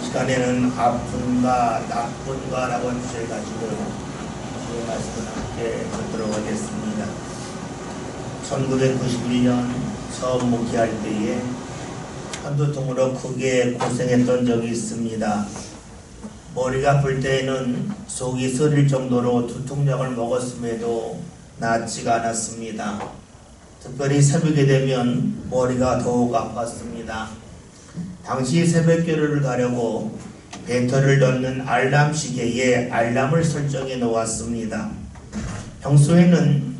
시간에는 아픈가 나쁜가라고 주제 가지고 주의 말씀을 함께 듣도록 하겠습니다. 1991년 처음 목회할 때에 한두통으로 크게 고생했던 적이 있습니다. 머리가 아플 때에는 속이 쓰릴 정도로 두통약을 먹었음에도 낫지가 않았습니다. 특별히 새벽에 되면 머리가 더욱 아팠습니다. 당시 새벽기도를 가려고 배터리를 넣는 알람 시계에 알람을 설정해 놓았습니다. 평소에는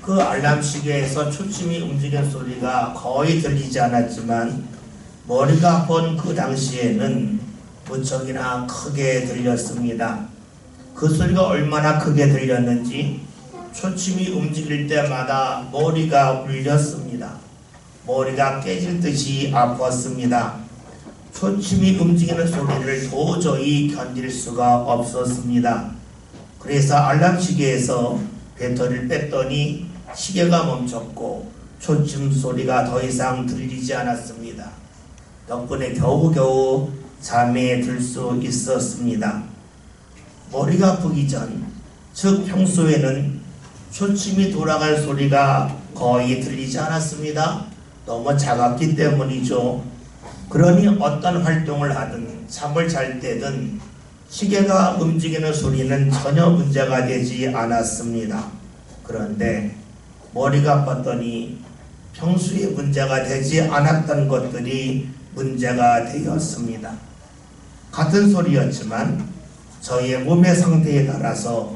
그 알람 시계에서 초침이 움직이는 소리가 거의 들리지 않았지만 머리가 아픈 그 당시에는 무척이나 크게 들렸습니다. 그 소리가 얼마나 크게 들렸는지 초침이 움직일 때마다 머리가 울렸습니다. 머리가 깨질 듯이 아팠습니다. 초침이 움직이는 소리를 도저히 견딜 수가 없었습니다. 그래서 알람 시계에서 배터리를 뺐더니 시계가 멈췄고 초침 소리가 더 이상 들리지 않았습니다. 덕분에 겨우겨우 잠에 들 수 있었습니다. 머리가 아프기 전, 즉 평소에는 초침이 돌아갈 소리가 거의 들리지 않았습니다. 너무 작았기 때문이죠. 그러니 어떤 활동을 하든 잠을 잘 때든 시계가 움직이는 소리는 전혀 문제가 되지 않았습니다. 그런데 머리가 아팠더니 평소에 문제가 되지 않았던 것들이 문제가 되었습니다. 같은 소리였지만 저희의 몸의 상태에 따라서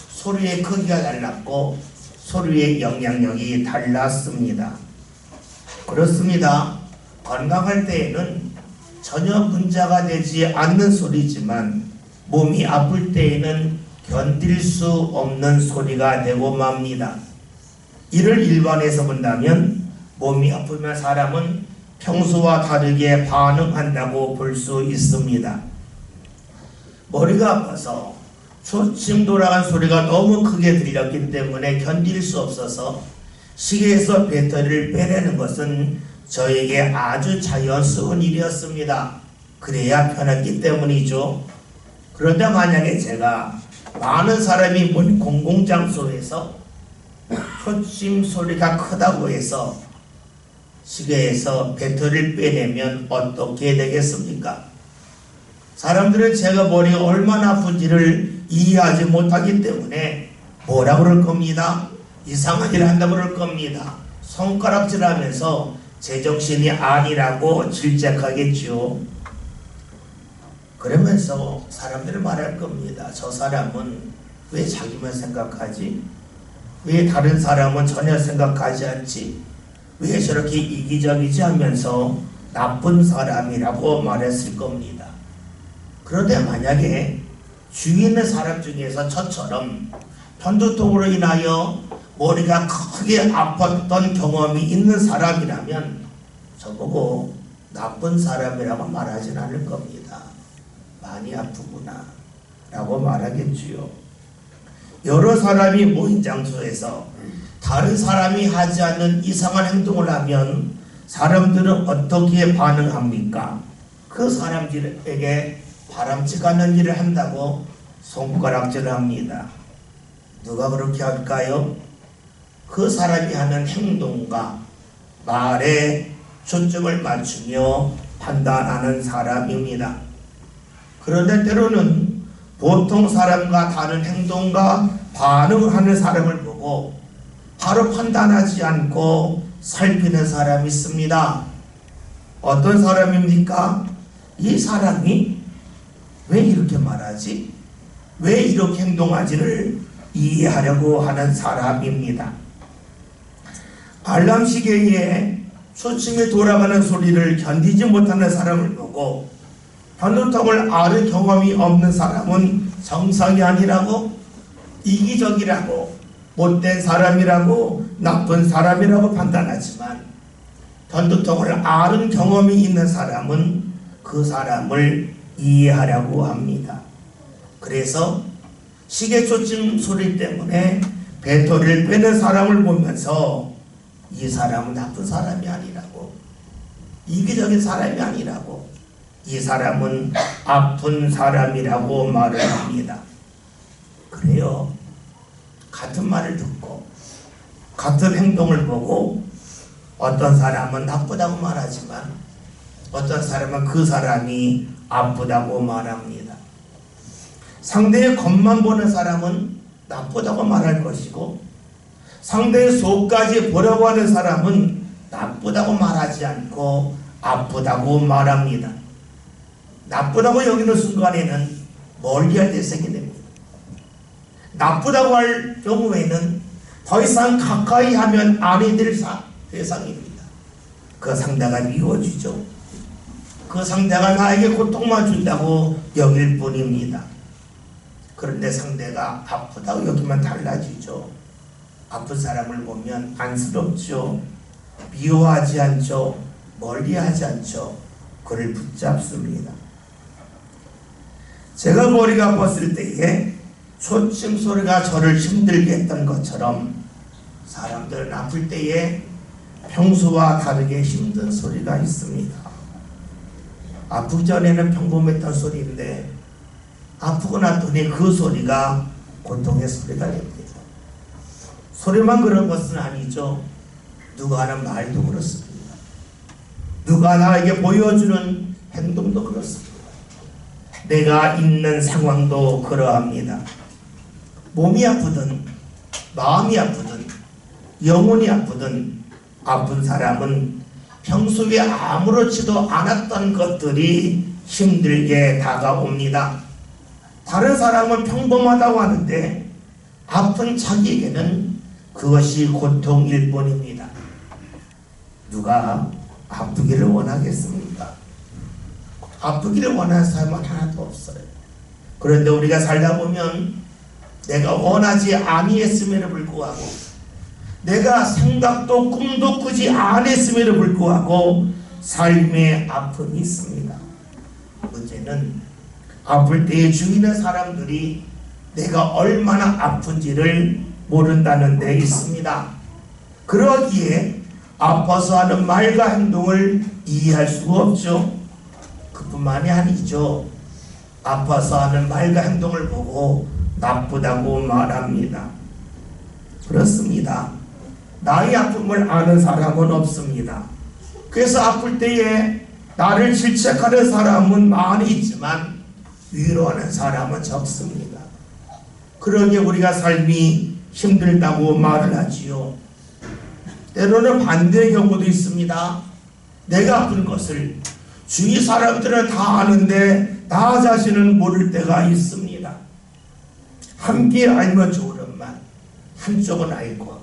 소리의 크기가 달랐고 소리의 영향력이 달랐습니다. 그렇습니다. 건강할 때에는 전혀 문제가 되지 않는 소리지만 몸이 아플 때에는 견딜 수 없는 소리가 되고 맙니다. 이를 일반에서 본다면 몸이 아프면 사람은 평소와 다르게 반응한다고 볼 수 있습니다. 머리가 아파서 초침 돌아간 소리가 너무 크게 들렸기 때문에 견딜 수 없어서 시계에서 배터리를 빼내는 것은 저에게 아주 자연스러운 일이었습니다. 그래야 편했기 때문이죠. 그런데 만약에 제가 많은 사람이 본 공공장소에서 초침 소리가 크다고 해서 시계에서 배터리를 빼내면 어떻게 되겠습니까? 사람들은 제가 머리가 얼마나 아픈지를 이해하지 못하기 때문에 뭐라 그럴 겁니다. 이상한 일을 한다고 그럴 겁니다. 손가락질하면서 제정신이 아니라고 질책하겠죠. 그러면서 사람들은 말할 겁니다. 저 사람은 왜 자기만 생각하지? 왜 다른 사람은 전혀 생각하지 않지? 왜 저렇게 이기적이지 하면서 나쁜 사람이라고 말했을 겁니다. 그런데 만약에 주위에 있는 사람 중에서 저처럼 편두통으로 인하여 머리가 크게 아팠던 경험이 있는 사람이라면 저보고 나쁜 사람이라고 말하진 않을 겁니다. 많이 아프구나 라고 말하겠지요. 여러 사람이 모인 장소에서 다른 사람이 하지 않는 이상한 행동을 하면 사람들은 어떻게 반응합니까? 그 사람들에게 바람직 않는 일을 한다고 손가락질을 합니다. 누가 그렇게 할까요? 그 사람이 하는 행동과 말에 초점을 맞추며 판단하는 사람입니다. 그런데 때로는 보통 사람과 다른 행동과 반응을 하는 사람을 보고 바로 판단하지 않고 살피는 사람이 있습니다. 어떤 사람입니까? 이 사람이 왜 이렇게 말하지? 왜 이렇게 행동하지를 이해하려고 하는 사람입니다. 알람 시계에 초침이 돌아가는 소리를 견디지 못하는 사람을 보고 편두통을 앓은 경험이 없는 사람은 정상이 아니라고, 이기적이라고, 못된 사람이라고, 나쁜 사람이라고 판단하지만 편두통을 앓은 경험이 있는 사람은 그 사람을 이해하려고 합니다. 그래서 시계 초침 소리 때문에 배터리를 빼는 사람을 보면서 이 사람은 나쁜 사람이 아니라고, 이기적인 사람이 아니라고, 이 사람은 아픈 사람이라고 말을 합니다. 그래요. 같은 말을 듣고 같은 행동을 보고 어떤 사람은 나쁘다고 말하지만 어떤 사람은 그 사람이 아프다고 말합니다. 상대의 겉만 보는 사람은 나쁘다고 말할 것이고 상대의 속까지 보려고 하는 사람은 나쁘다고 말하지 않고 아프다고 말합니다. 나쁘다고 여기는 순간에는 멀리할 때 생겨납니다. 나쁘다고 할 경우에는 더 이상 가까이 하면 아니 될 대상입니다. 그 상대가 미워지죠. 그 상대가 나에게 고통만 준다고 여길 뿐입니다. 그런데 상대가 아프다고 여기면 달라지죠. 아픈 사람을 보면 안쓰럽죠. 미워하지 않죠. 멀리하지 않죠. 그를 붙잡습니다. 제가 머리가 아팠을 때에 초침 소리가 저를 힘들게 했던 것처럼 사람들은 아플 때에 평소와 다르게 힘든 소리가 있습니다. 아프기 전에는 평범했던 소리인데 아프고 났더니 그 소리가 고통의 소리가 됩니다. 소리만 그런 것은 아니죠. 누가 하는 말도 그렇습니다. 누가 나에게 보여주는 행동도 그렇습니다. 내가 있는 상황도 그러합니다. 몸이 아프든 마음이 아프든 영혼이 아프든 아픈 사람은 평소에 아무렇지도 않았던 것들이 힘들게 다가옵니다. 다른 사람은 평범하다고 하는데 아픈 자기에게는 그것이 고통일 뿐입니다. 누가 아프기를 원하겠습니까? 아프기를 원하는 사람은 하나도 없어요. 그런데 우리가 살다 보면 내가 원하지 아니했음에도 불구하고 내가 생각도 꿈도 꾸지 않았음에도 불구하고 삶에 아픔이 있습니다. 문제는 아플 때에 주위의 사람들이 내가 얼마나 아픈지를 모른다는 데 있습니다. 그러기에 아파서 하는 말과 행동을 이해할 수가 없죠. 그뿐만이 아니죠. 아파서 하는 말과 행동을 보고 나쁘다고 말합니다. 그렇습니다. 나의 아픔을 아는 사람은 없습니다. 그래서 아플 때에 나를 질책하는 사람은 많이 있지만 위로하는 사람은 적습니다. 그러기에 우리가 삶이 힘들다고 말을 하지요. 때로는 반대의 경우도 있습니다. 내가 아픈 것을 주위 사람들은 다 아는데 나 자신은 모를 때가 있습니다. 함께 알면 좋으련만 한쪽은 알고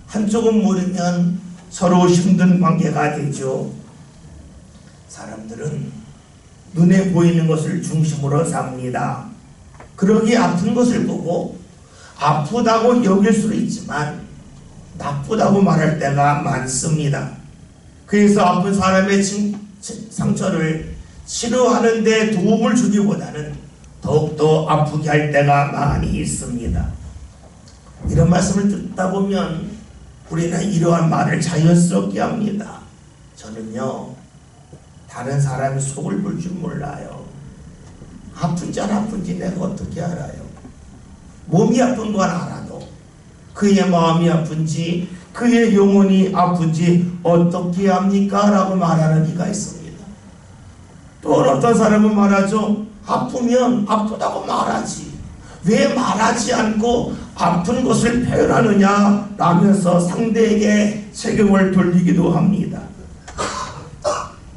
한쪽은 모르면 서로 힘든 관계가 되죠. 사람들은 눈에 보이는 것을 중심으로 삽니다. 그러기에 아픈 것을 보고 아프다고 여길 수도 있지만 나쁘다고 말할 때가 많습니다. 그래서 아픈 사람의 상처를 치료하는 데 도움을 주기보다는 더욱더 아프게 할 때가 많이 있습니다. 이런 말씀을 듣다 보면 우리는 이러한 말을 자연스럽게 합니다. 저는요 다른 사람이 속을 볼 줄 몰라요. 아픈지 안 아픈지 내가 어떻게 알아요? 몸이 아픈 건 알아도 그의 마음이 아픈지 그의 영혼이 아픈지 어떻게 합니까? 라고 말하는 이가 있습니다. 또 어떤 사람은 말하죠. 아프면 아프다고 말하지 왜 말하지 않고 아픈 것을 표현하느냐 라면서 상대에게 책임을 돌리기도 합니다.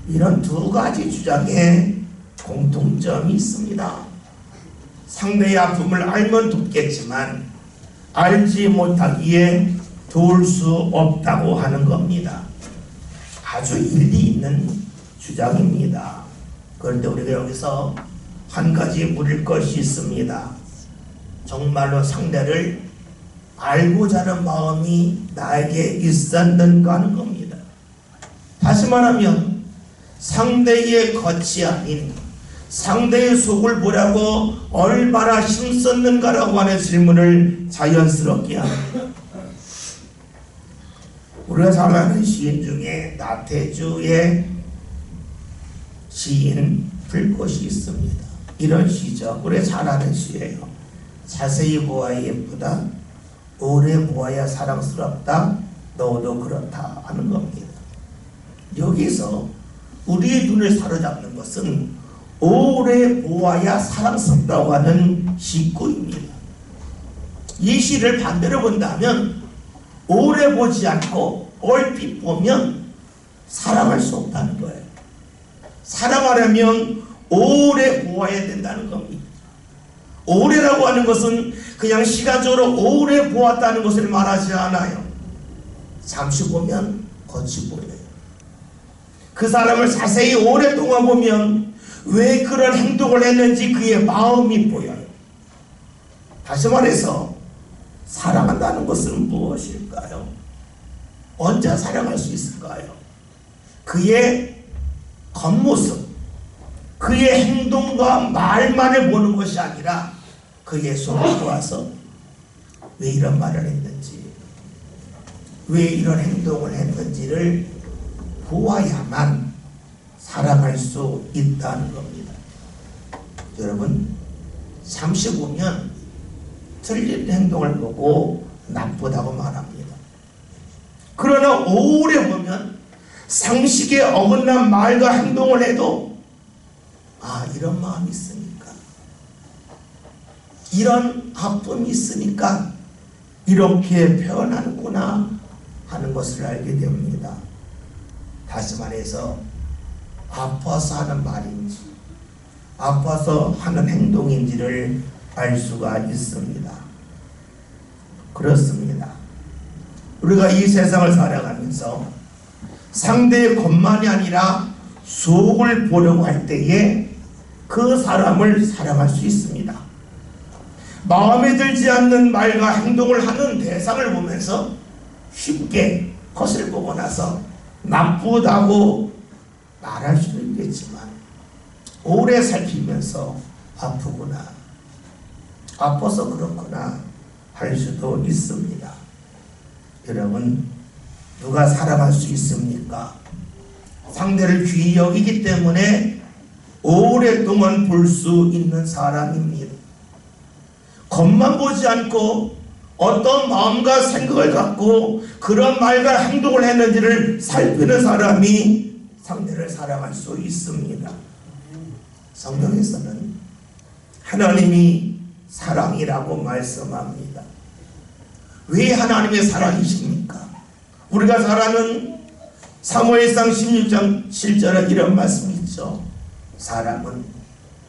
이런 두 가지 주장에 공통점이 있습니다. 상대의 아픔을 알면 돕겠지만 알지 못하기에 도울 수 없다고 하는 겁니다. 아주 일리 있는 주장입니다. 그런데 우리가 여기서 한 가지 물을 것이 있습니다. 정말로 상대를 알고자 하는 마음이 나에게 있었는가 하는 겁니다. 다시 말하면 상대의 겉이 아닌 상대의 속을 보라고 얼마나 힘썼는가라고 하는 질문을 자연스럽게 합니다. 우리가 잘 아는 시인 중에 나태주의 시인 불꽃이 있습니다. 이런 시죠. 우리 잘 아는 시예요. 자세히 보아야 예쁘다. 오래 보아야 사랑스럽다. 너도 그렇다 하는 겁니다. 여기서 우리의 눈을 사로잡는 것은 오래 보아야 사랑스럽다고 하는 시구입니다. 이 시를 반대로 본다면 오래 보지 않고 얼핏 보면 사랑할 수 없다는 거예요. 사랑하려면 오래 보아야 된다는 겁니다. 오래라고 하는 것은 그냥 시간적으로 오래 보았다는 것을 말하지 않아요. 잠시 보면 거치 보여요. 그 사람을 자세히 오랫동안 보면 왜 그런 행동을 했는지 그의 마음이 보여요. 다시 말해서 사랑한다는 것은 무엇일까요? 언제 사랑할 수 있을까요? 그의 겉모습, 그의 행동과 말만을 보는 것이 아니라 그의 속을 보아서 왜 이런 말을 했는지, 왜 이런 행동을 했는지를 보아야만 사랑할 수 있다는 겁니다. 여러분, 잠시 보면 틀린 행동을 보고 나쁘다고 말합니다. 그러나 오래 보면 상식에 어긋난 말과 행동을 해도 이런 마음이 있으니까, 이런 아픔이 있으니까 이렇게 표현하는구나 하는 것을 알게 됩니다. 다시 말해서 아파서 하는 말인지 아파서 하는 행동인지를 알 수가 있습니다. 그렇습니다. 우리가 이 세상을 살아가면서 상대의 겉만이 아니라 속을 보려고 할 때에 그 사람을 사랑할 수 있습니다. 마음에 들지 않는 말과 행동을 하는 대상을 보면서 쉽게 겉을 보고 나서 나쁘다고 말할 수도 있겠지만 오래 살피면서 아프구나, 아파서 그렇구나 할 수도 있습니다. 여러분, 누가 사랑할 수 있습니까? 상대를 귀히 여기기 때문에 오랫동안 볼 수 있는 사람입니다. 겉만 보지 않고 어떤 마음과 생각을 갖고 그런 말과 행동을 했는지를 살피는 사람이 상대를 사랑할 수 있습니다. 성경에서는 하나님이 사랑이라고 말씀합니다. 왜 하나님의 사랑이십니까? 우리가 잘 아는 사무엘상 16장 7절에 이런 말씀이 있죠. 사람은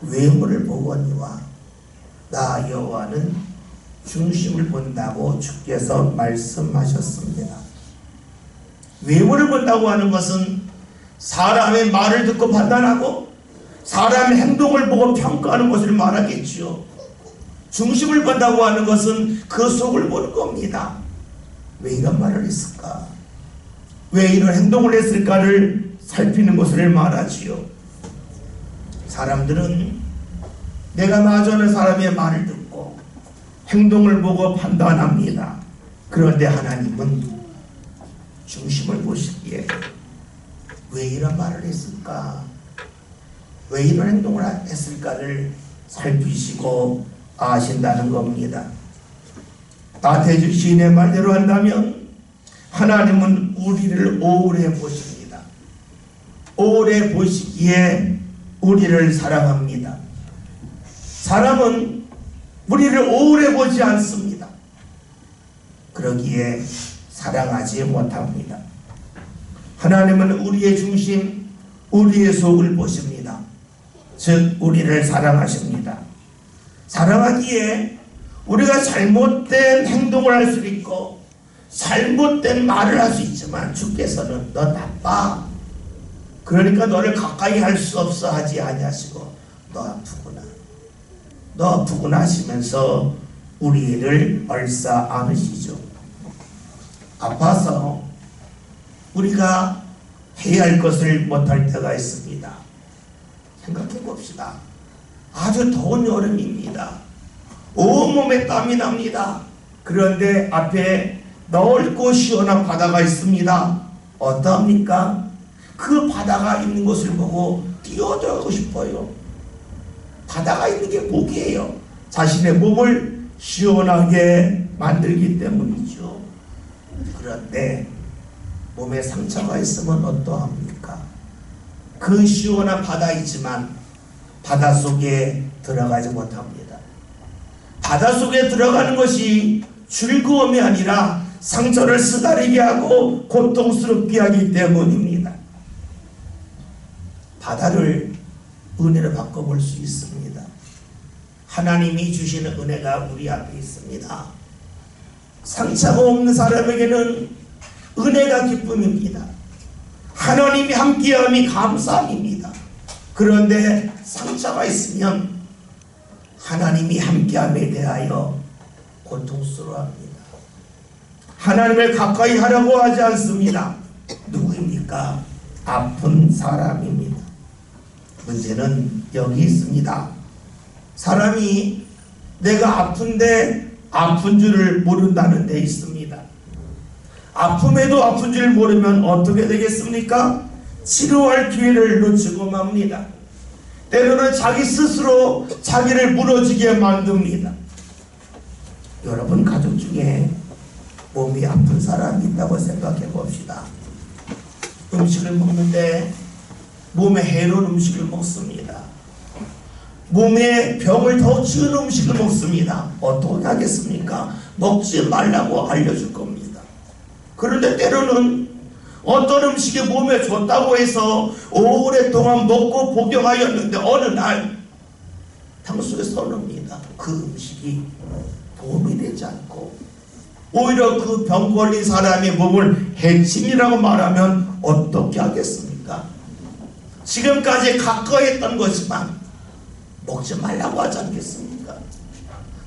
외모를 보거니와 나 여호와는 중심을 본다고 주께서 말씀하셨습니다. 외모를 본다고 하는 것은 사람의 말을 듣고 판단하고 사람의 행동을 보고 평가하는 것을 말하겠지요. 중심을 본다고 하는 것은 그 속을 보는 겁니다. 왜 이런 말을 했을까? 왜 이런 행동을 했을까를 살피는 것을 말하지요. 사람들은 내가 마주하는 사람의 말을 듣고 행동을 보고 판단합니다. 그런데 하나님은 중심을 보시기에 왜 이런 말을 했을까? 왜 이런 행동을 했을까를 살피시고 아신다는 겁니다. 나태주 시인의 말대로 한다면 하나님은 우리를 오래 보십니다. 오래 보시기에 우리를 사랑합니다. 사람은 우리를 오래 보지 않습니다. 그러기에 사랑하지 못합니다. 하나님은 우리의 중심, 우리의 속을 보십니다. 즉 우리를 사랑하십니다. 사랑하기에 우리가 잘못된 행동을 할 수 있고 잘못된 말을 할 수 있지만 주께서는 너 나빠, 그러니까 너를 가까이 할 수 없어 하지 아니하시고 너 아프구나, 너 아프구나 하시면서 우리를 얼싸 안으시죠. 아파서 우리가 해야 할 것을 못할 때가 있습니다. 생각해 봅시다. 아주 더운 여름입니다. 온몸에 땀이 납니다. 그런데 앞에 넓고 시원한 바다가 있습니다. 어떠합니까? 그 바다가 있는 것을 보고 뛰어들어가고 싶어요. 바다가 있는 게 복이에요. 자신의 몸을 시원하게 만들기 때문이죠. 그런데 몸에 상처가 있으면 어떠합니까? 그 시원한 바다이지만 바닷속에 들어가지 못합니다. 바닷속에 들어가는 것이 즐거움이 아니라 상처를 쓰다리게 하고 고통스럽게 하기 때문입니다. 바다를 은혜로 바꿔볼 수 있습니다. 하나님이 주시는 은혜가 우리 앞에 있습니다. 상처가 없는 사람에게는 은혜가 기쁨입니다. 하나님이 함께함이 감사함입니다. 그런데 상처가 있으면 하나님이 함께함에 대하여 고통스러워합니다. 하나님을 가까이 하려고 하지 않습니다. 누구입니까? 아픈 사람입니다. 문제는 여기 있습니다. 사람이 내가 아픈데 아픈 줄을 모른다는 데 있습니다. 아픔에도 아픈 줄 모르면 어떻게 되겠습니까? 치료할 기회를 놓치고 맙니다. 때로는 자기 스스로 자기를 무너지게 만듭니다. 여러분 가족 중에 몸이 아픈 사람이 있다고 생각해 봅시다. 음식을 먹는데 몸에 해로운 음식을 먹습니다. 몸에 병을 더 지은 음식을 먹습니다. 어떻게 하겠습니까? 먹지 말라고 알려줄 겁니다. 그런데 때로는 어떤 음식이 몸에 좋다고 해서 오랫동안 먹고 복용하였는데 어느 날 탕수육에 써놉니다. 그 음식이 도움이 되지 않고 오히려 그 병 걸린 사람의 몸을 해침이라고 말하면 어떻게 하겠습니까? 지금까지 가까이 했던 거지만 먹지 말라고 하지 않겠습니까?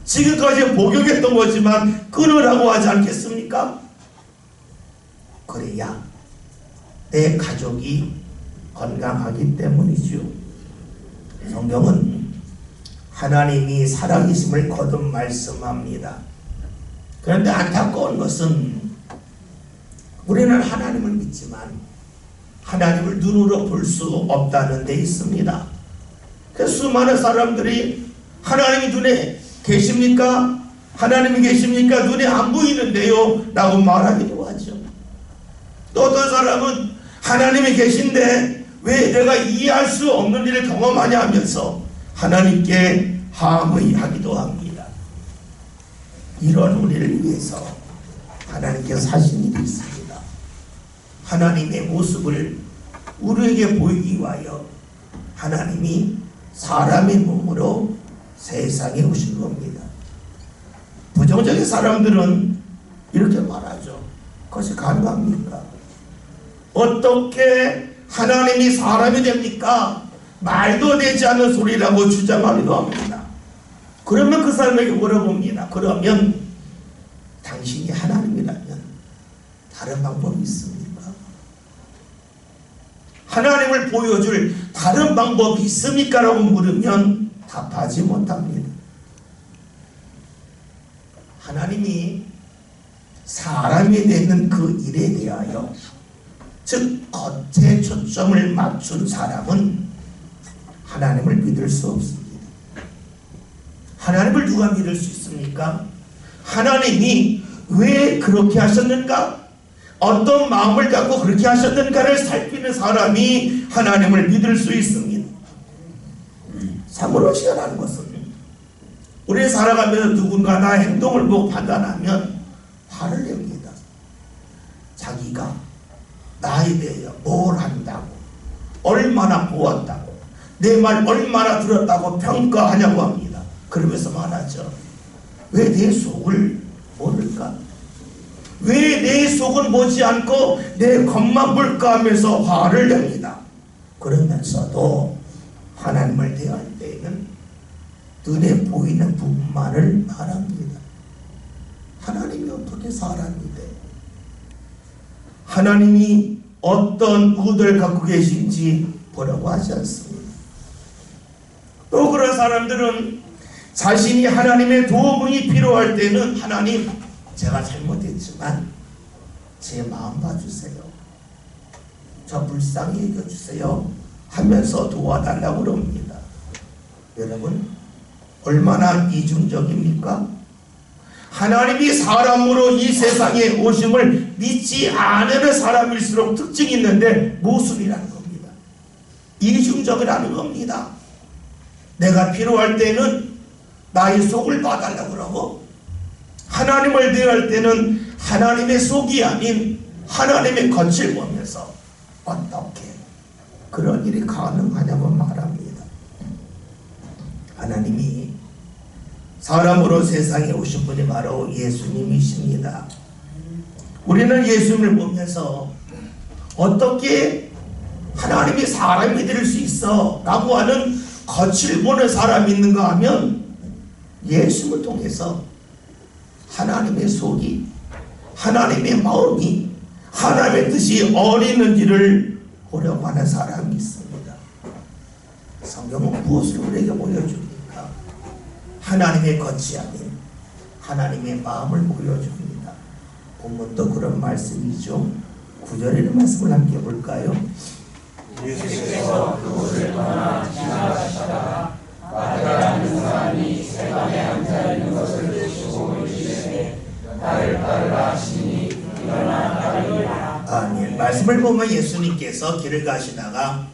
지금까지 복용했던 거지만 끊으라고 하지 않겠습니까? 그래야 내 가족이 건강하기 때문이죠. 성경은 하나님이 살아계심을 거듭 말씀합니다. 그런데 안타까운 것은 우리는 하나님을 믿지만 하나님을 눈으로 볼 수 없다는 데 있습니다. 그래서 수많은 사람들이 하나님이 눈에 계십니까? 하나님이 계십니까? 눈에 안 보이는데요? 라고 말하기도 하죠. 또 어떤 사람은 하나님이 계신데 왜 내가 이해할 수 없는 일을 경험하냐 하면서 하나님께 항의하기도 합니다. 이런 우리를 위해서 하나님께서 하신 일이 있습니다. 하나님의 모습을 우리에게 보이기 위하여 하나님이 사람의 몸으로 세상에 오신 겁니다. 부정적인 사람들은 이렇게 말하죠. 그것이 가능합니까? 어떻게 하나님이 사람이 됩니까? 말도 되지 않는 소리라고 주장하기도 합니다. 그러면 그 사람에게 물어봅니다. 그러면 당신이 하나님이라면 다른 방법이 있습니까? 하나님을 보여줄 다른 방법이 있습니까? 라고 물으면 답하지 못합니다. 하나님이 사람이 되는 그 일에 대하여 즉 겉에 초점을 맞춘 사람은 하나님을 믿을 수 없습니다. 하나님을 누가 믿을 수 있습니까? 하나님이 왜 그렇게 하셨는가? 어떤 마음을 갖고 그렇게 하셨는가를 살피는 사람이 하나님을 믿을 수 있습니다. 사무로시라는 것은 우리 살아가면서 누군가 나의 행동을 보고 판단하면 화를 냅니다. 자기가 나에 대해 뭘 한다고, 얼마나 보았다고, 내 말 얼마나 들었다고 평가하냐고 합니다. 그러면서 말하죠. 왜 내 속을 모를까? 왜 내 속은 보지 않고 내 겉만 볼까 하면서 화를 냅니다. 그러면서도 하나님을 대할 때에는 눈에 보이는 부분만을 말합니다. 하나님이 어떻게 사람이 돼? 하나님이 어떤 의도를 갖고 계신지 보라고 하지 않습니다. 또 그런 사람들은 자신이 하나님의 도움이 필요할 때는 하나님, 제가 잘못했지만 제 마음 봐주세요. 저 불쌍히 여겨주세요. 하면서 도와달라고 그럽니다. 여러분, 얼마나 이중적입니까? 하나님이 사람으로 이 세상에 오심을 믿지 않는 사람일수록 특징이 있는데 모순이라는 겁니다. 이중적이라는 겁니다. 내가 필요할 때는 나의 속을 봐달라고 그러고, 하나님을 대할 때는 하나님의 속이 아닌 하나님의 겉을 보면서 어떻게 그런 일이 가능하냐고 말합니다. 하나님이 사람으로 세상에 오신 분이 바로 예수님이십니다. 우리는 예수님을 보면서 어떻게 하나님이 사람이 될 수 있어 라고 하는 겉을 보는 사람이 있는가 하면, 예수님을 통해서 하나님의 속이, 하나님의 마음이, 하나님의 뜻이 어디는지를 보려고 하는 사람이 있습니다. 성경은 무엇을 우리에게 보여줍니까? 하나님의 겉이 아닌 하나님의 마음을 보여줍니다. 본문도 그런 말씀이죠. 9절의 말씀을 함께 볼까요? 예수께서 그곳을 떠나 지나가시다가 마태라는 사람이 세간에 앉아 있는 것을 보시고 이르시되 나를 따르라 하시니 일어나 따르리라. 아멘. 말씀을 보면 예수님께서 길을 가시다가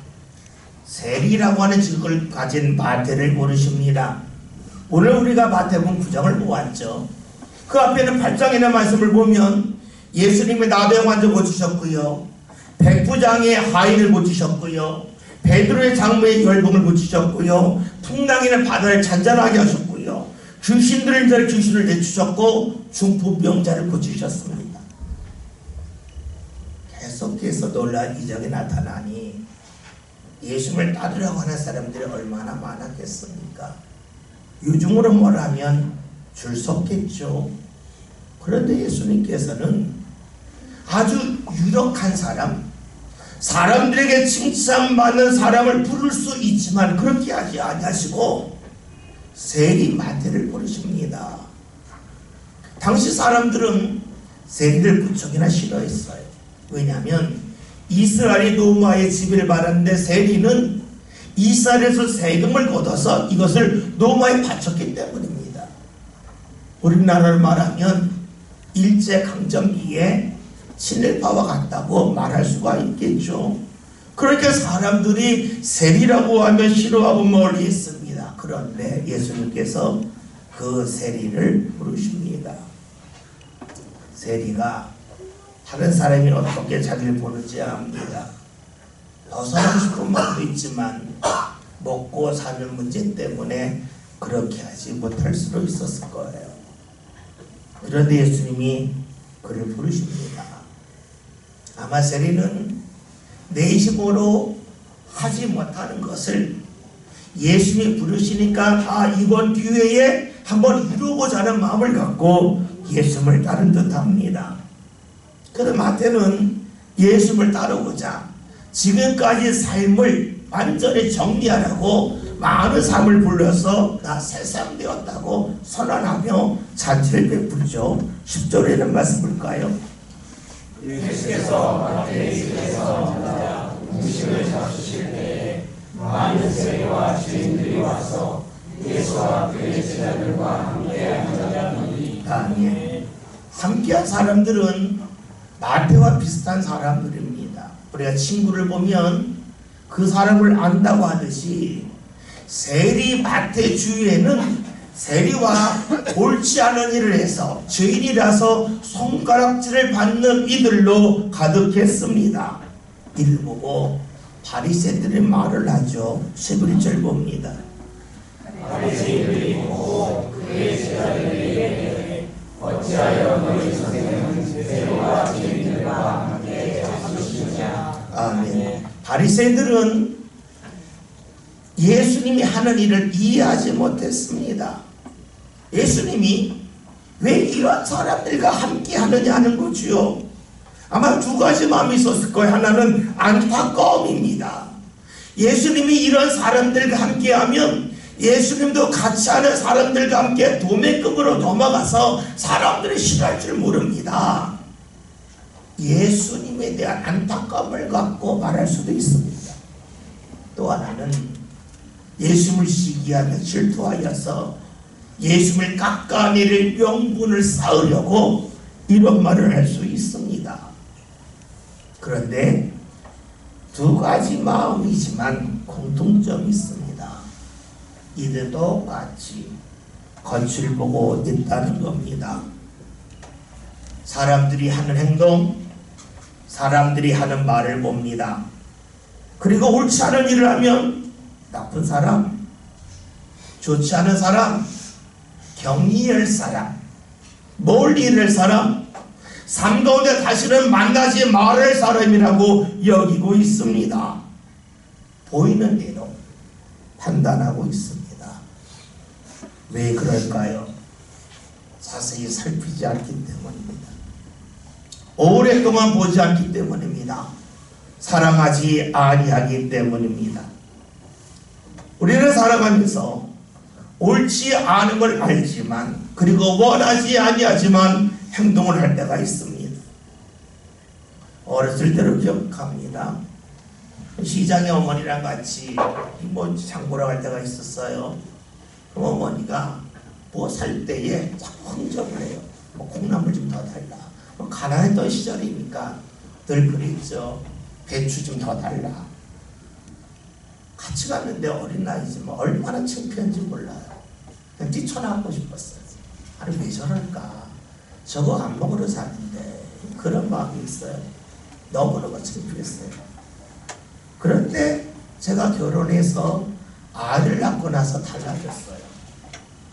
세리라고 하는 직을 가진 마태를 부르십니다. 오늘 우리가 마태복음 9장을 보았죠. 그 앞에는 8장이나 말씀을 보면 예수님이 나병 환자 고치셨고요, 백부장의 하인을 고치셨고요, 베드로의 장모의 열봉을 고치셨고요, 풍랑이는 바다를 잔잔하게 하셨고요, 귀신 들린 자를 귀신을 내주셨고 중풍병자를 고치셨습니다. 계속해서 놀라운 이적이 나타나니 예수님을 따르려고 하는 사람들이 얼마나 많았겠습니까? 요즘으로 말하면 줄 섰겠죠. 그런데 예수님께서는 아주 유력한 사람, 사람들에게 칭찬받는 사람을 부를 수 있지만 그렇게 하지 아니하시고 세리 마태를 부르십니다. 당시 사람들은 세리를 무척이나 싫어했어요. 왜냐하면 이스라엘이 노마의 지배를 받았는데 세리는 이스라엘에서 세금을 걷어서 이것을 노마에 바쳤기 때문입니다. 우리나라를 말하면 일제강점기에 친일파와 같다고 말할 수가 있겠죠. 그렇게 사람들이 세리라고 하면 싫어하고 멀리 있습니다. 그런데 예수님께서 그 세리를 부르십니다. 세리가 다른 사람이 어떻게 자기를 보는지 압니다. 벗어나고 싶은 마음도 있지만 먹고 사는 문제 때문에 그렇게 하지 못할 수도 있었을 거예요. 그런데 예수님이 그를 부르십니다. 아마 세리는 내심으로 하지 못하는 것을 예수님이 부르시니까 이번 기회에 한번 이루고자 하는 마음을 갖고 예수님을 따른 듯합니다. 그런데 마태는 예수님을 따르고자 지금까지 삶을 완전히 정리하라고 많은 삶을 불러서 나 새 사람 되었다고 선언하며 잔치를 베풀죠. 10절에는 말씀 볼까요? 예수께서 마태에서 찾아 음식을 잡수실 때에 많은 세리와 주인들이 와서 예수와 그의 제자들과 함께 앉았더니. 아멘. 함께한 사람들은 마태와 비슷한 사람들입니다. 우리가 친구를 보면 그 사람을 안다고 하듯이 세리 마태 주위에는 세리와 옳지 않은 일을 해서 죄인이라서 손가락질을 받는 이들로 가득했습니다. 이를 보고 바리새인들이 말을 하죠. 11절 봅니다. 바리새인들이 보고 그의 제자들에게 어찌하여 너희 선생님은 세리와 죄인들과 함께 잡수시느냐. 아멘. 바리새인들은 예수님이 하는 일을 이해하지 못했습니다. 예수님이 왜 이런 사람들과 함께 하느냐 하는 거지요. 아마 두 가지 마음이 있었을 거예요. 하나는 안타까움입니다. 예수님이 이런 사람들과 함께 하면 예수님도 같이 하는 사람들과 함께 도매급으로 넘어가서 사람들이 싫어할 줄 모릅니다. 예수님에 대한 안타까움을 갖고 말할 수도 있습니다. 또 하나는 예수님을 시기하며 질투하여서 예수님을 깎아내릴 명분을 쌓으려고 이런 말을 할 수 있습니다. 그런데 두 가지 마음이지만 공통점이 있습니다. 이들도 같이 겉을 보고 있다는 겁니다. 사람들이 하는 행동, 사람들이 하는 말을 봅니다. 그리고 옳지 않은 일을 하면 나쁜 사람, 좋지 않은 사람, 경이할 사람, 멀리 있는 사람, 삶 가운데 다시는 만나지 말할 사람이라고 여기고 있습니다. 보이는 대로 판단하고 있습니다. 왜 그럴까요? 자세히 살피지 않기 때문입니다. 오랫동안 보지 않기 때문입니다. 사랑하지 아니하기 때문입니다. 우리는 살아가면서 옳지 않은 걸 알지만, 그리고 원하지 아니하지만 행동을 할 때가 있습니다. 어렸을 때로 기억합니다. 시장에 어머니랑 같이 장보러 갈 때가 있었어요. 그럼 어머니가 뭐 살 때에 자꾸 흥정을 해요. 콩나물 좀 더 달라. 가난했던 시절이니까 늘 그랬죠. 배추 좀 더 달라. 같이 갔는데 어린 나이지만 얼마나 창피한지 몰라요. 그냥 뛰쳐나가고 싶었어요. 아니 왜 저럴까? 저거 안 먹으러 사는데. 그런 마음이 있어요. 너무너무 창피했어요. 그런데 제가 결혼해서 아들 낳고 나서 달라졌어요.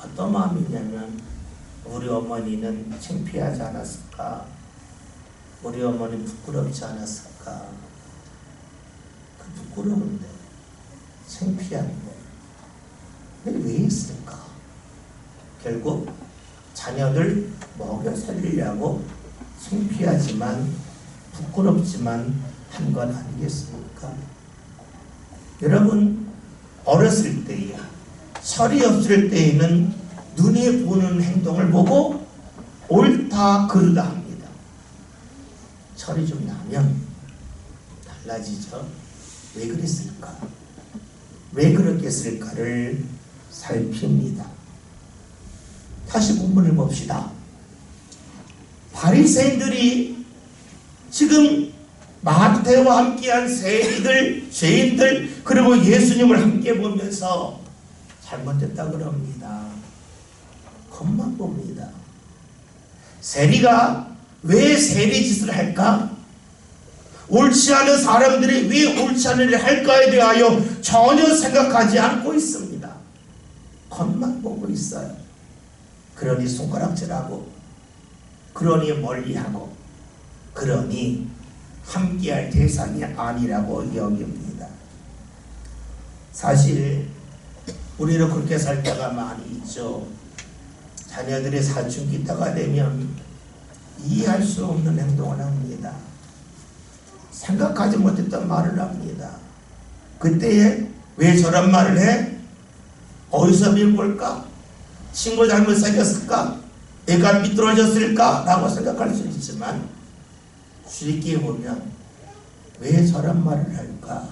어떤 마음이냐면 우리 어머니는 창피하지 않았을까? 우리 어머니 부끄럽지 않았을까? 그 부끄러운데, 창피한데 왜 있을까? 결국 자녀들 먹여 살리려고 창피하지만 부끄럽지만 한 건 아니겠습니까? 여러분, 어렸을 때에 철이 없을 때에는 눈에 보는 행동을 보고 옳다 그르다 합니다. 철이 좀 나면 달라지죠. 왜 그랬을까? 왜 그렇게 했을까를 살핍니다. 다시 본문을 봅시다. 바리새인들이 지금 마태와 함께한 세리들, 죄인들, 그리고 예수님을 함께 보면서 잘못됐다 그럽니다. 겉만 봅니다. 세리가 왜 세리 짓을 할까? 옳지 않은 사람들이 왜 옳지 않은 일을 할까에 대하여 전혀 생각하지 않고 있습니다. 겉만 보고 있어요. 그러니 손가락질하고, 그러니 멀리하고, 그러니 함께할 대상이 아니라고 여깁니다. 사실 우리는 그렇게 살 때가 많이 있죠. 자녀들이 사춘기 때가 되면 이해할 수 없는 행동을 합니다. 생각하지 못했던 말을 합니다. 그때에 왜 저런 말을 해? 어디서 배운 걸까? 친구 잘못 사귀었을까? 애가 삐뚤어졌을까? 라고 생각할 수 있지만 쉽게 보면 왜 저런 말을 할까?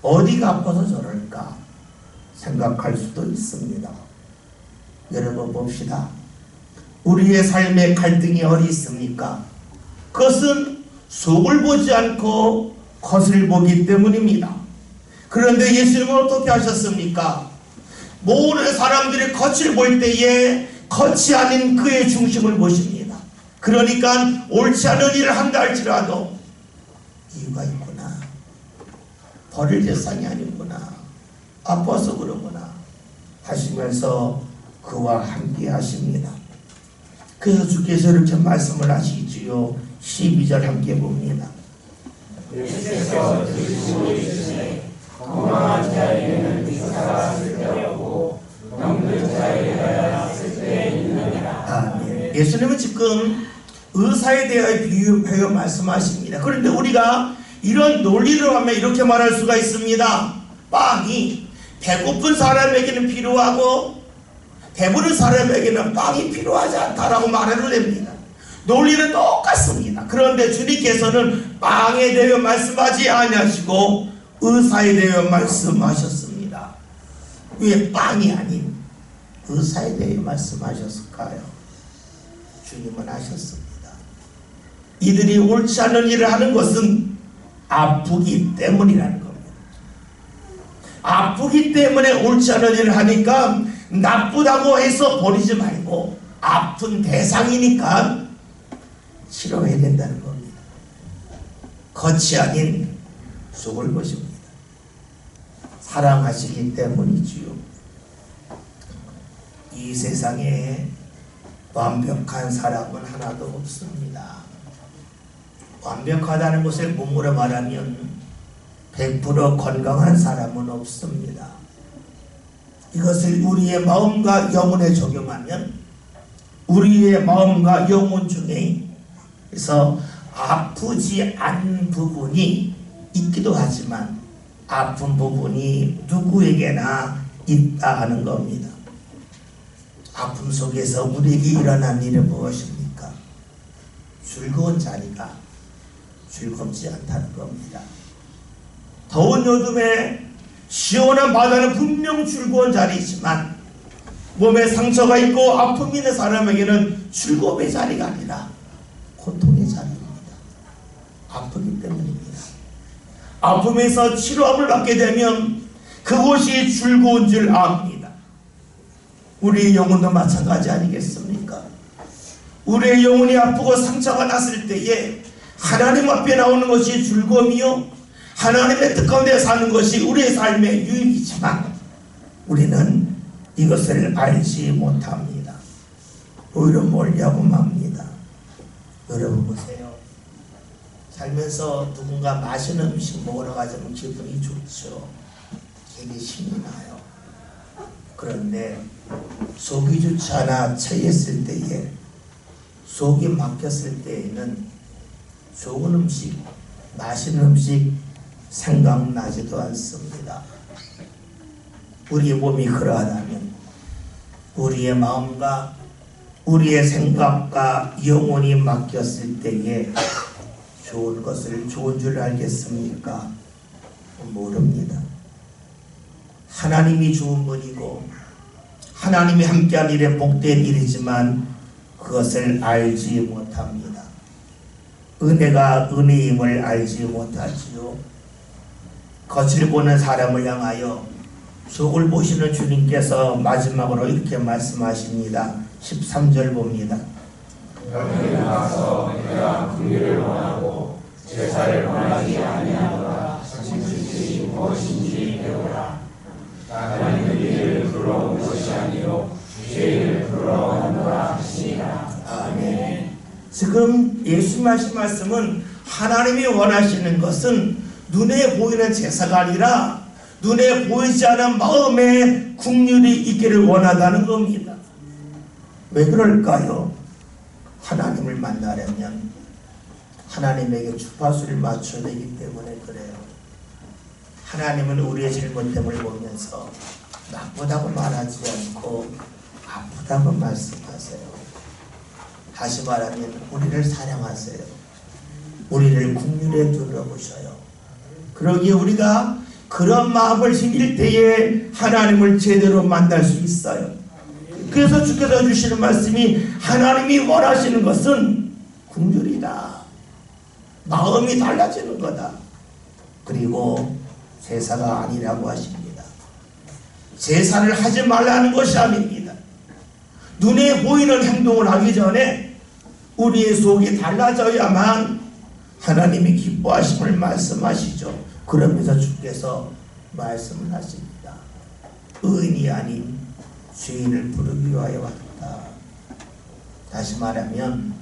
어디가 아파서 저럴까? 생각할 수도 있습니다. 여러분 봅시다. 우리의 삶에 갈등이 어디 있습니까? 그것은 속을 보지 않고 겉을 보기 때문입니다. 그런데 예수님은 어떻게 하셨습니까? 모든 사람들이 겉을 볼 때에 겉이 아닌 그의 중심을 보십니다. 그러니까 옳지 않은 일을 한다 할지라도 이유가 있구나. 버릴 대상이 아니구나. 아파서 그러구나 하시면서 그와 함께 하십니다. 그래서 주께서 이렇게 말씀을 하시지요. 12절 함께 봅니다. 예수께서 들으시고 있으니 건강한 자에게는 의사가 쓸데없고 병든 자에게야 쓸데있느니라. 아멘. 예수님은 지금 의사에 대하여 비유하여 말씀하십니다. 그런데 우리가 이런 논리로 하면 이렇게 말할 수가 있습니다. 빵이 배고픈 사람에게는 필요하고 배부른 사람에게는 빵이 필요하지 않다라고 말해도 됩니다. 논리는 똑같습니다. 그런데 주님께서는 빵에 대해 말씀하지 아니하시고 의사에 대해 말씀하셨습니다. 왜 빵이 아닌 의사에 대해 말씀하셨을까요? 주님은 아셨습니다. 이들이 옳지 않은 일을 하는 것은 아프기 때문이라는 겁니다. 아프기 때문에 옳지 않은 일을 하니까 나쁘다고 해서 버리지 말고 아픈 대상이니까 치료해야 된다는 겁니다. 겉이 아닌 속을 것입니다. 사랑하시기 때문이지요. 이 세상에 완벽한 사람은 하나도 없습니다. 완벽하다는 것을 몸으로 말하면 100% 건강한 사람은 없습니다. 이것을 우리의 마음과 영혼에 적용하면 우리의 마음과 영혼 중에 그래서 아프지 않은 부분이 있기도 하지만 아픈 부분이 누구에게나 있다 하는 겁니다. 아픔 속에서 우리에게 일어난 일은 무엇입니까? 즐거운 자리가 즐겁지 않다는 겁니다. 더운 여름에 시원한 바다는 분명 즐거운 자리이지만 몸에 상처가 있고 아픔이 있는 사람에게는 즐거움의 자리가 아니라 고통의 자리입니다. 아프기 때문입니다. 아픔에서 치료함을 받게 되면 그곳이 즐거운 줄 압니다. 우리의 영혼도 마찬가지 아니겠습니까? 우리의 영혼이 아프고 상처가 났을 때에 하나님 앞에 나오는 것이 즐거움이요 하나님의 뜻 가운데 사는 것이 우리의 삶의 유익이지만 우리는 이것을 알지 못합니다. 오히려 멀리하고 맙니다. 여러분 보세요. 살면서 누군가 맛있는 음식 먹으러 가자면 기분이 좋죠. 괜히 신이 나요. 그런데 속이 좋지 않아 체했을 때에 속이 막혔을 때에는 좋은 음식, 맛있는 음식 생각나지도 않습니다. 우리의 몸이 그러하다면 우리의 마음과 우리의 생각과 영혼이 막혔을 때에 좋은 것을 좋은 줄 알겠습니까? 모릅니다. 하나님이 좋은 분이고 하나님이 함께한 일에 복된 일이지만 그것을 알지 못합니다. 은혜가 은혜임을 알지 못하지요. 겉을 보는 사람을 향하여 속을 보시는 주님께서 마지막으로 이렇게 말씀하십니다. 13절 봅니다. 너희는 가서 내가 긍휼을 원하고 제사를 원하지 아니하노라. 자신 뜻이 무엇인지 배우라. 나는 너희를 부러운 것이 아니요 죄를 부러워하노라 하시니라. 아멘. 지금 예수님 하신 말씀은 하나님이 원하시는 것은 눈에 보이는 제사가 아니라 눈에 보이지 않은 마음에 긍휼이 있기를 원하다는 겁니다. 왜 그럴까요? 하나님을 만나려면 하나님에게 주파수를 맞춰야 되기 때문에 그래요. 하나님은 우리의 잘못됨을 보면서 나쁘다고 말하지 않고 아프다고 말씀하세요. 다시 말하면 우리를 사랑하세요. 우리를 긍휼히 둘러보셔요. 그러기에 우리가 그런 마음을 생길 때에 하나님을 제대로 만날 수 있어요. 그래서 주께서 주시는 말씀이 하나님이 원하시는 것은 긍휼이다. 마음이 달라지는 거다. 그리고 제사가 아니라고 하십니다. 제사를 하지 말라는 것이 아닙니다. 눈에 보이는 행동을 하기 전에 우리의 속이 달라져야만 하나님이 기뻐하심을 말씀하시죠. 그러면서 주께서 말씀을 하십니다. 의인이 아닌 죄인을 부르기 위하여 왔다. 다시 말하면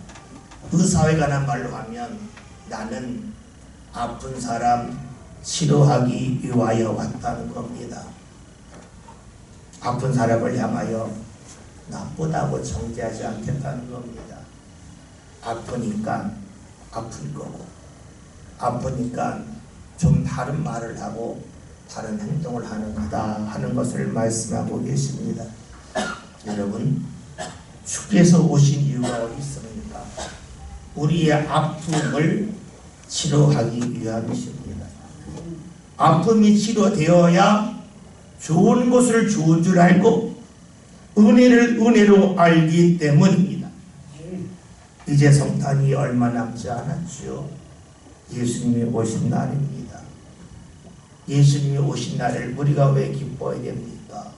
의사에 관한 말로 하면 나는 아픈 사람 치료하기 위하여 왔다는 겁니다. 아픈 사람을 향하여 나쁘다고 정죄하지 않겠다는 겁니다. 아프니까 아픈 거고 아프니까 좀 다른 말을 하고 다른 행동을 하는 거다 하는 것을 말씀하고 계십니다. 여러분, 주께서 오신 이유가 어디 있습니까? 우리의 아픔을 치료하기 위함이십니다. 아픔이 치료되어야 좋은 것을 좋은 줄 알고 은혜를 은혜로 알기 때문입니다. 이제 성탄이 얼마 남지 않았죠. 예수님이 오신 날입니다. 예수님이 오신 날을 우리가 왜 기뻐해야 됩니까?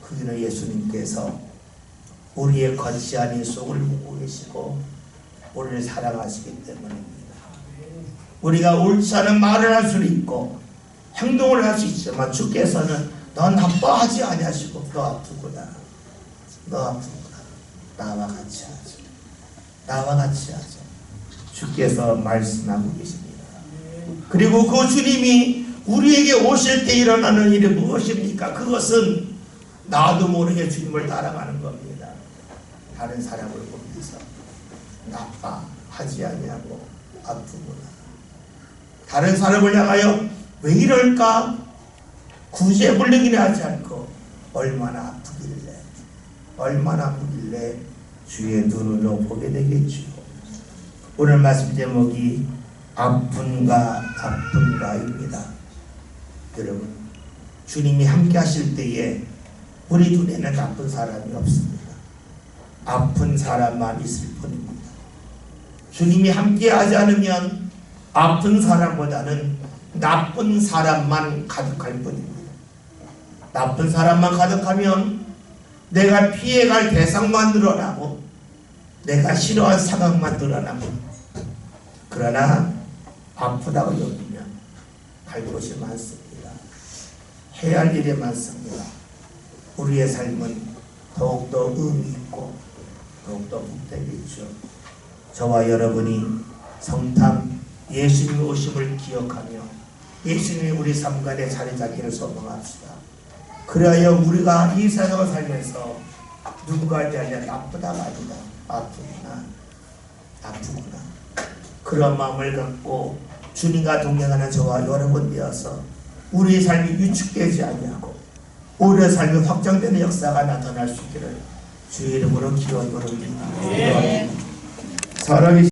그는 예수님께서 우리의 거치한 이 속을 보고 계시고 우리를 사랑하시기 때문입니다. 우리가 옳지 않은 말을 할 수는 있고 행동을 할 수 있지만 주께서는 너 나빠하지 아니하시고 너 아프구나, 너 아프구나, 나와 같이 하자, 나와 같이 하자, 주께서 말씀하고 계십니다. 그리고 그 주님이 우리에게 오실 때 일어나는 일이 무엇입니까? 그것은 나도 모르게 주님을 따라가는 겁니다. 다른 사람을 보면서 나빠하지 아니하고 아프구나, 다른 사람을 향하여 왜 이럴까 구제불능이나 하지 않고 얼마나 아프길래 주의 눈으로 보게 되겠죠. 오늘 말씀 제목이 아픈가입니다. 여러분, 주님이 함께 하실 때에 우리 눈에는 나쁜 사람이 없습니다. 아픈 사람만 있을 뿐입니다. 주님이 함께 하지 않으면 아픈 사람보다는 나쁜 사람만 가득할 뿐입니다. 나쁜 사람만 가득하면 내가 피해갈 대상만 늘어나고 내가 싫어할 상황만 늘어나고, 그러나 아프다고 여기면 할 곳이 많습니다. 해야 할 일이 많습니다. 우리의 삶은 더욱더 의미 있고 더욱더 복되겠죠. 저와 여러분이 성탄 예수님의 오심을 기억하며 예수님이 우리 삶 가운데 자리 잡기를 소망합시다. 그래야 우리가 이 세상을 살면서 누군가에 대한 나쁘다가 아니다, 아프구나, 그런 마음을 갖고 주님과 동행하는 저와 여러분 되어서 우리의 삶이 위축되지 아니하고 오히려 삶이 확장되는 역사가 나타날 수 있기를 주의 이름으로 기도하노니 사랑이